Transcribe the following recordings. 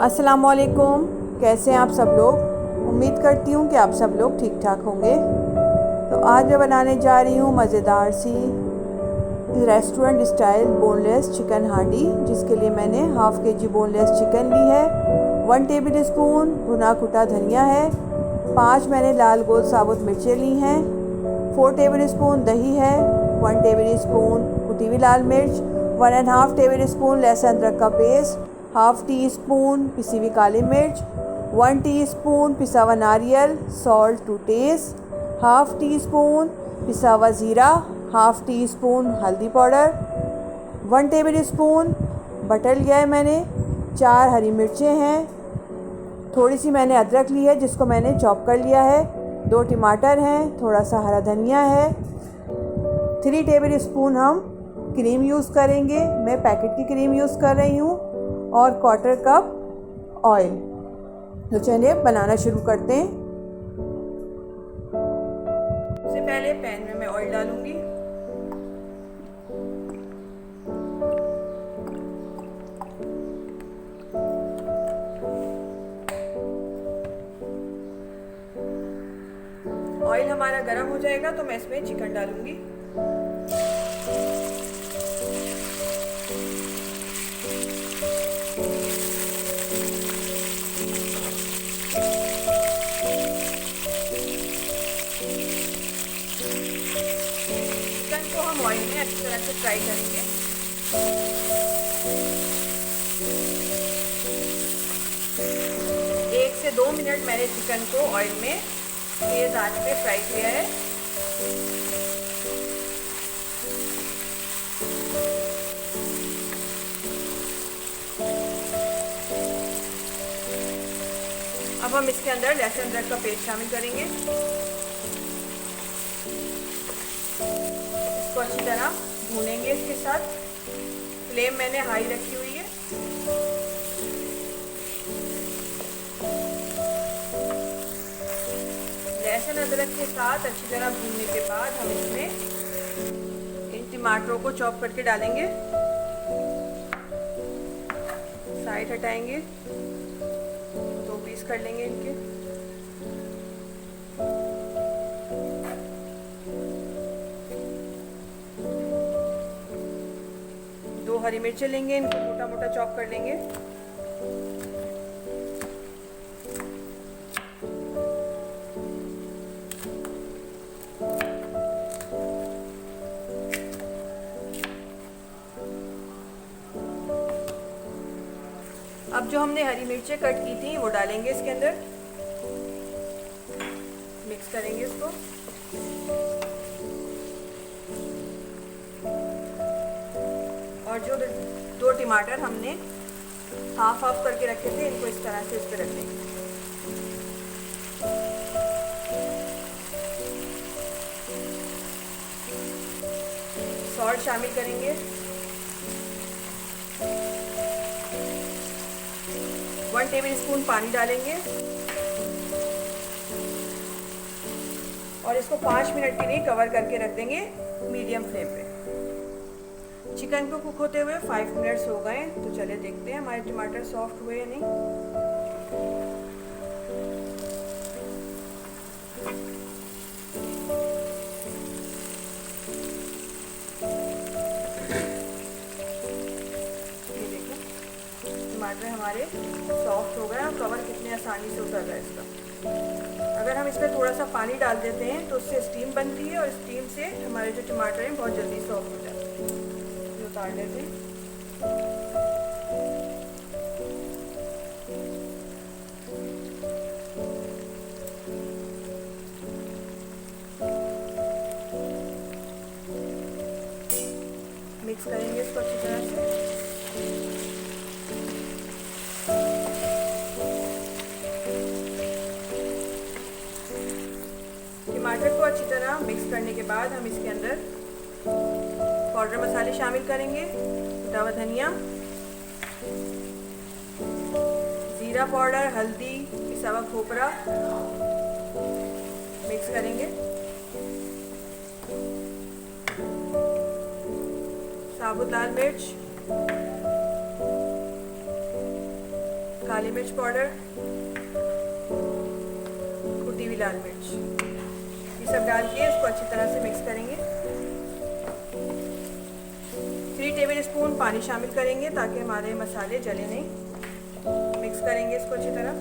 अस्सलामुअलैकुम, कैसे हैं आप सब लोग। उम्मीद करती हूँ कि आप सब लोग ठीक ठाक होंगे। तो आज मैं बनाने जा रही हूँ मज़ेदार सी रेस्टोरेंट स्टाइल बोनलेस चिकन हांडी, जिसके लिए मैंने हाफ़ kg बोनलेस चिकन ली है, 1 टेबल स्पून भुना कुटा धनिया है, 5 मैंने लाल गोल साबुत मिर्चें ली हैं, 4 टेबल स्पून दही है, 1 टेबल स्पून कुटी हुई लाल मिर्च, 1.5 टेबल स्पून लहसुन अदरक का पेस्ट, हाफ़ टी स्पून पिसी हुई काली मिर्च, 1 टीस्पून पिसा हुआ नारियल, salt to taste, half teaspoon पिसा हुआ ज़ीरा, हाफ़ टी स्पून हल्दी पाउडर, 1 टेबल स्पून बटर लिया है मैंने, 4 हरी मिर्चें हैं, थोड़ी सी मैंने अदरक ली है जिसको मैंने चॉप कर लिया है, 2 टमाटर हैं, थोड़ा सा हरा धनिया है, 3 टेबल स्पून हम क्रीम यूज़ करेंगे। मैं पैकेट की क्रीम यूज़ कर रही हूँ और 1/4 कप ऑयल। तो चलिए बनाना शुरू करते हैं। सबसे पहले पैन में मैं ऑयल डालूंगी। ऑयल हमारा गर्म हो जाएगा तो मैं इसमें चिकन डालूंगी। चिकन को हम ऑयल में अच्छी तरह से फ्राई करेंगे। एक से 2 मिनट मैंने चिकन को ऑयल में तेज आंच पे फ्राई किया है। अब हम इसके अंदर लहसुन अदरक का पेस्ट शामिल करेंगे। इसको अच्छी तरह भूनेंगे। इसके साथ फ्लेम मैंने हाई रखी हुई है। लहसुन अदरक के साथ अच्छी तरह भूनने के बाद हम इसमें इन टमाटरों को चॉप करके डालेंगे। साइड हटाएंगे, 2 पीस कर लेंगे इनके। दो हरी मिर्चें लेंगे, इनको मोटा मोटा चॉप कर लेंगे। अब जो हमने हरी मिर्चें कट की थी वो डालेंगे इसके अंदर। मिक्स करेंगे इसको। और जो 2 टमाटर हमने हाफ हाफ करके रखे थे, इनको इस तरह से इस पे रख देंगे। सॉल्ट शामिल करेंगे। 1 टेबल स्पून पानी डालेंगे और इसको 5 मिनट के लिए कवर करके रख देंगे मीडियम फ्लेम पे। चिकन को कुक होते हुए 5 मिनट्स हो गए, तो चलिए देखते हैं हमारे टमाटर सॉफ्ट हुए या नहीं। ये देखो टमाटर हमारे सॉफ्ट हो गए और कवर कितने आसानी से उतर रहा है इसका। अगर हम इसमें थोड़ा सा पानी डाल देते हैं तो उससे स्टीम बनती है और स्टीम से हमारे जो टमाटर हैं बहुत जल्दी सॉफ्ट हो जाते हैं। उतार लेते हैं। मिक्स करेंगे इसको अच्छी तरह से। टमाटर को अच्छी तरह मिक्स करने के बाद हम इसके अंदर पाउडर मसाले शामिल करेंगे। कुटा हुआ धनिया, जीरा पाउडर, हल्दी, पिसा हुआ खोपरा। मिक्स करेंगे। साबुत लाल मिर्च, काली मिर्च पाउडर, कुटी हुई लाल मिर्च, ये सब डाल के इसको अच्छी तरह से मिक्स करेंगे। 3 टेबल स्पून पानी शामिल करेंगे ताकि हमारे मसाले जले नहीं। मिक्स करेंगे इसको अच्छी तरह।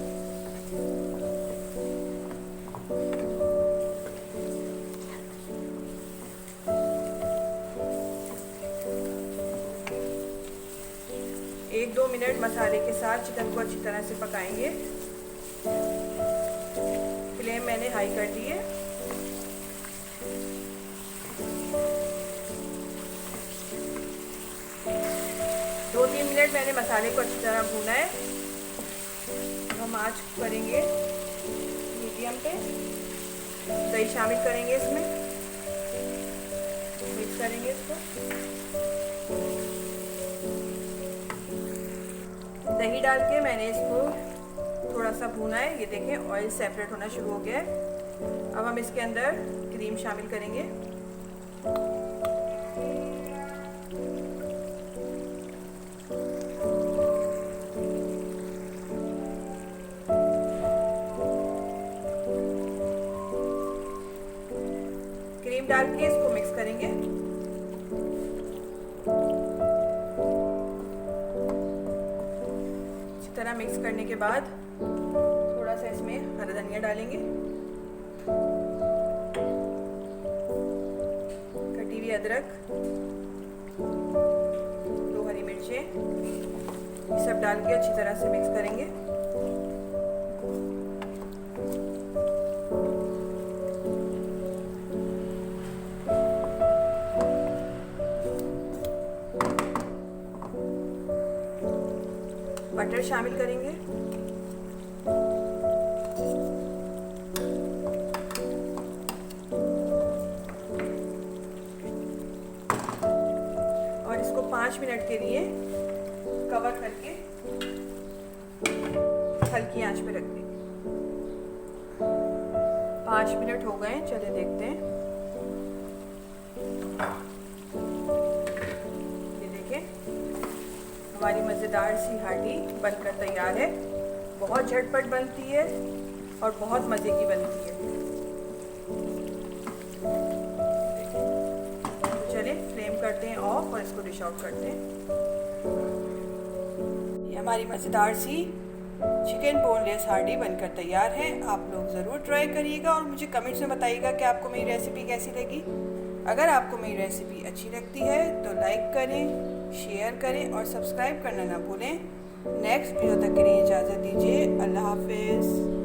एक 2 मिनट मसाले के साथ चिकन को अच्छी तरह से पकाएंगे। फ्लेम मैंने हाई कर दी है। दो 3 मिनट मैंने मसाले को अच्छी तरह भूना है। हम आँच करेंगे मीडियम पे। दही शामिल करेंगे इसमें, मिक्स करेंगे इसको। दही डाल के मैंने इसको थोड़ा सा भूना है। ये देखें ऑयल सेपरेट होना शुरू हो गया है। अब हम इसके अंदर क्रीम शामिल करेंगे। क्रीम डाल के इसको मिक्स करेंगे। तरह मिक्स करने के बाद थोड़ा सा इसमें हरा धनिया डालेंगे, कटी हुई अदरक, 2 हरी मिर्चें, ये सब डाल के अच्छी तरह से मिक्स करेंगे। बटर शामिल करेंगे। और इसको 5 मिनट के लिए कवर करके हल्की आंच पे रख देंगे। 5 मिनट हो गए, चले देखते हैं। ये देखें हमारी मज़ेदार सी हांडी बनकर तैयार है। बहुत झटपट बनती है और बहुत मज़े की बनती है। तो चलिए फ्लेम करते हैं ऑफ और इसको डिश आउट करते हैं। ये हमारी मज़ेदार सी चिकन बोनलेस हांडी बनकर तैयार है। आप लोग ज़रूर ट्राई करिएगा और मुझे कमेंट्स में बताइएगा कि आपको मेरी रेसिपी कैसी लगी। अगर आपको मेरी रेसिपी अच्छी लगती है तो लाइक करें, शेयर करें और सब्सक्राइब करना ना भूलें। नेक्स्ट वीडियो तक के लिए इजाज़त दीजिए। अल्लाह हाफिज़।